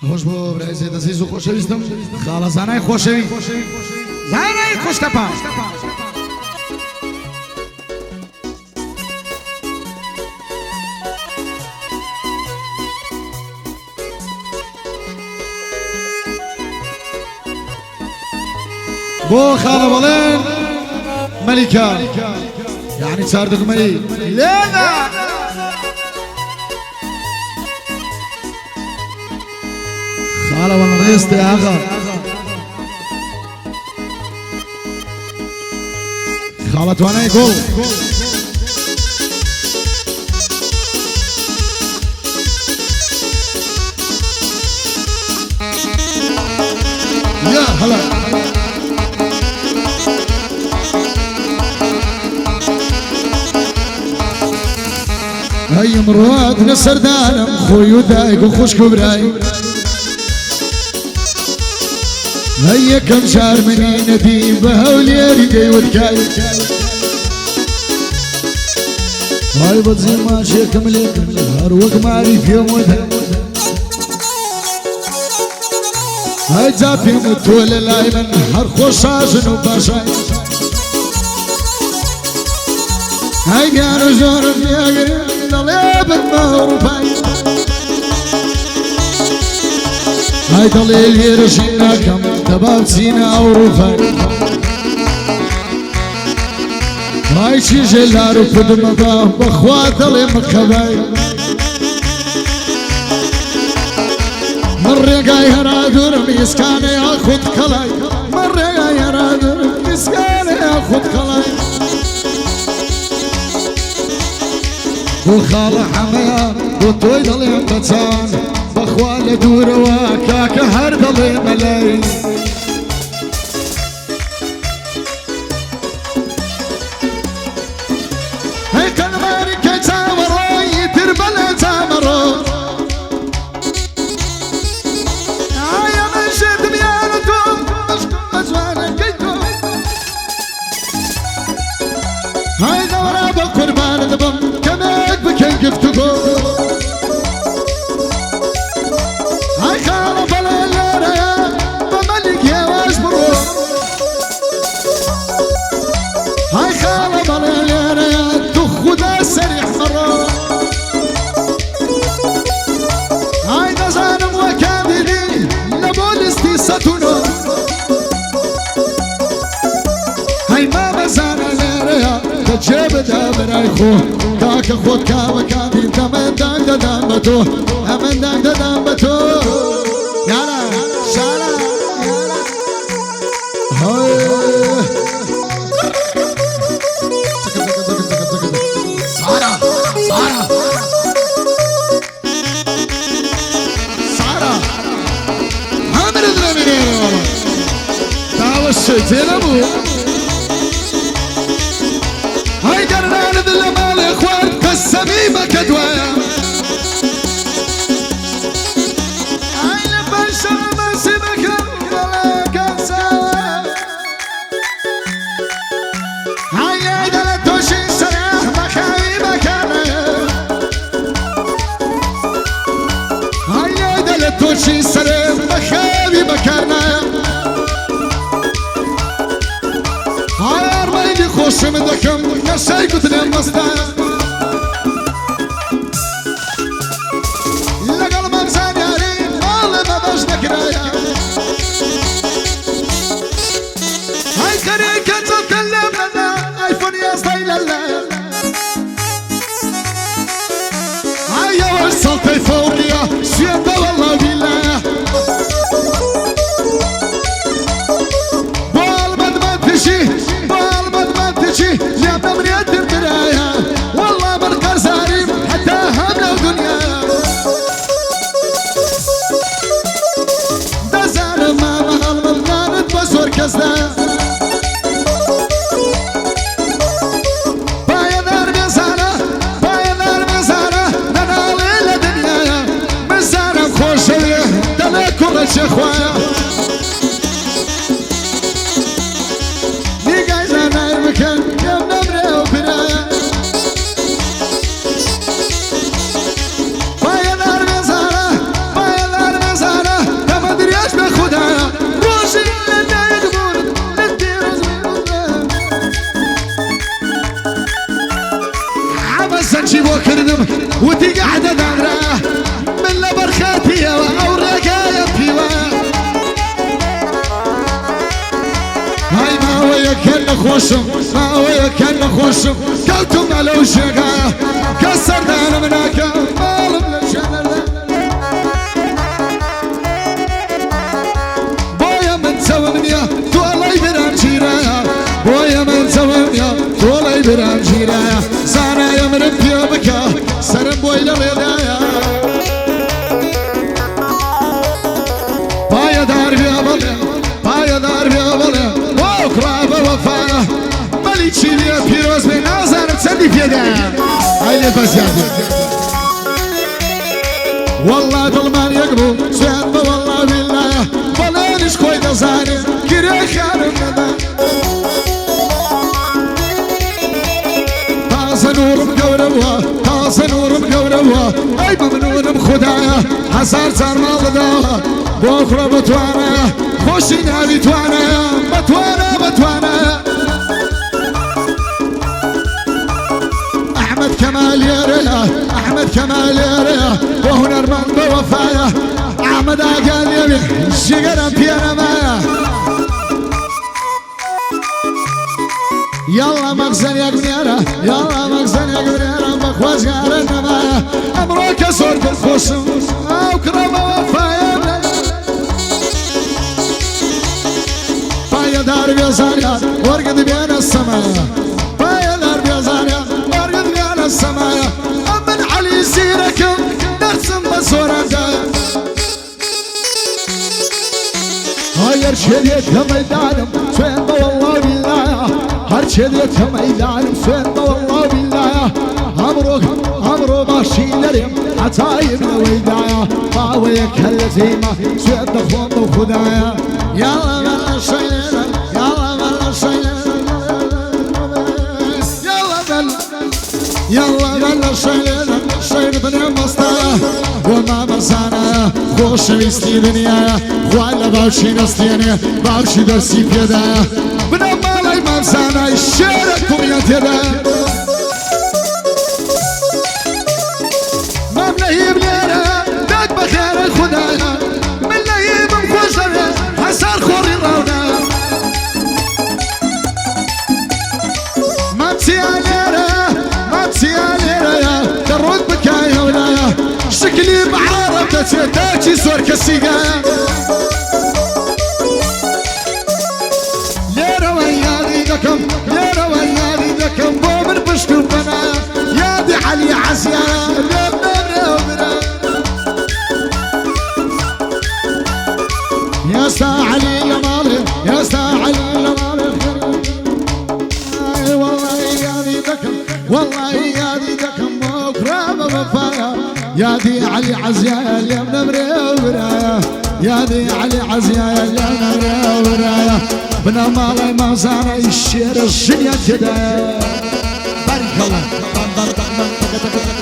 خوش بو برایزی دزیز و خوشویستم خاله زانای خوشوی زانای خوش تپا بو خاله بولين ملكة يعني تصاردق ملي لينا خاله والله ريست يا اخا خالة وانا يقول يا هلا هاي مرات نسر دانم خوي ودايق وخوش كبراي هيا كم شهر مني نديم بهولي ريقي وركاي هاي بتزي ما شيك ملك هروق ماري في يوم ودها هاي جافي متول اللايمن هر خوشاجن وباشاي هاي كانوا زور بياقرين لليابن مهروفاي هاي ضليل يرشينا كم تباب سينا وروفاي هاي شي جلار وفد مضاه بخوات ضلي مخباي مرقاي هرادور ميسكاني اخد كلاي مرقاي هرادور ميسكاني اخد كلاي وخالة حمايا وطوي ضلي متسان بخوالة دور واكاك هر ضلي ملاي هيك الماركة تامرو يتربل تامرو يا من شد بيانتو مشكو مجوانا كيتو هاي دورا بقربان دبم كمك بكي قفتكو هاي خالة بلالارا يا بملك يا واشبرو هاي خالة بلالارا يا تخودا سريح مرة هاي نزانم وكادلي لبولستي ستونو هاي ما بزانا لارا تجيب دابر ايخو كاك خود كاوة كادي دمن دان دان بتو همن دان دان بتو يالا شالا هاي سارة سارة سارة عامر الدراميني دعوة الشيطين ابو هاي قرنان ذل مال اخوان كالسميمة كدوايا هاي لبنشا ما سيبك ولا كنسا هاي عيدة توشي سلاح مخاوي مكانا هاي عيدة توشي سلاح مخاوي مكانا هاي ارميني خوش من دكم نشاي قدنا مصدر لقل منزان ياري مال ما باش نكرايا هاي كريكة تتكلم لنا ايفون يا ستايل الله هاي يا وصلت فوقيا سيادة والله بالله بالمد ما تجي بالمد ما تجي يا بمريت الدراية والله من قرزاريم حتى همنا ودنيا دزار ما مغل مضغانت بزور كزدا بايا نار مزارة ننالي لدنيا مزارة خوشوية دلي كورة شخوايا نيقاي زاناي مكان يم نمري وبنايا بايا نار مزارة وتي قاعدة دارة من لبرخاتي وأوريكا يبيوا هاي ما وياك خوشم ما وياك خوشم كلتم على وشقا كسر دانا مناك مالم للشنر بويا من سومنيا تولي برام جيرايا بويا من سومنيا تولي برام جيرايا زانا يمرم بيوبكا سرم بويلا ريدايا بايا دار بيا بليا بايا دار بيا بليا وكرابة وفايا ملي تشيليا بيروز بين آزار تسدي في يدايا هاي البزيادة والله ظلمان يقبو سيان والله بالله بلانش كويدا زاني كيري خارم ندا تازا نور مقوربوا تازا نور مقوربوا اي ممنون بخدايا حسار صار مال داوا بكرة بتوانا خوشي نابي توانا بتوانا بتوانا احمد كمال يا ريا احمد كمال يا ريا وهنرمان بوفايا احمد اقال يبي شقرا بيانا مايا يلا مخزن يا قنيرة يلا مخزن يا قنيرة مخواز قارنا مايا امروك صورت الخصم او كرامة وفايا بايا دار بيزانيا ورقد بين السمايا بايا دار بيزانيا ورقد بين السمايا امن علي سيركم نرسم بصورة دايا هاي ارشديت ميدانم سوين والله بالله ارشديت ميدانم سوين والله بالله امرو ماشيلريم عتايب ويدايا ما ويك هالزيمة سوين دخون وخدايا يلا بلا شيلنا يلا بلا شيلنا يلا بلا شيلنا شيلنا مصطايا وما مرزانا خوش ويستي دنيايا ولا باوشي نستيني باوشي درسي بيدايا بنا مالاي مرزانا الشاركم يا تيدايا ما منهيب ليرا داك بخير خدايا من لهيب مخوشنا حسار خوري رونا ما تسياليرا ما تسياليرا يا درود بكايا ولايا شكلي بعربتي تاجي صور كسيقايا ليرا ويادي دكم ليرا ويادي دكم بومن بشكو بنايا يادي علي عزيايا يا ساعلي يا مالي يا ساعلي يا مالي والله يا دي دكم والله يا دي دكم وكرامة وفايا يا دي علي عزيا اليوم نمري وبرايا يا دي علي عزيا اليوم نمري وبرايا بنا مالي ما زانا الشير الشنيا تدايا بارك الله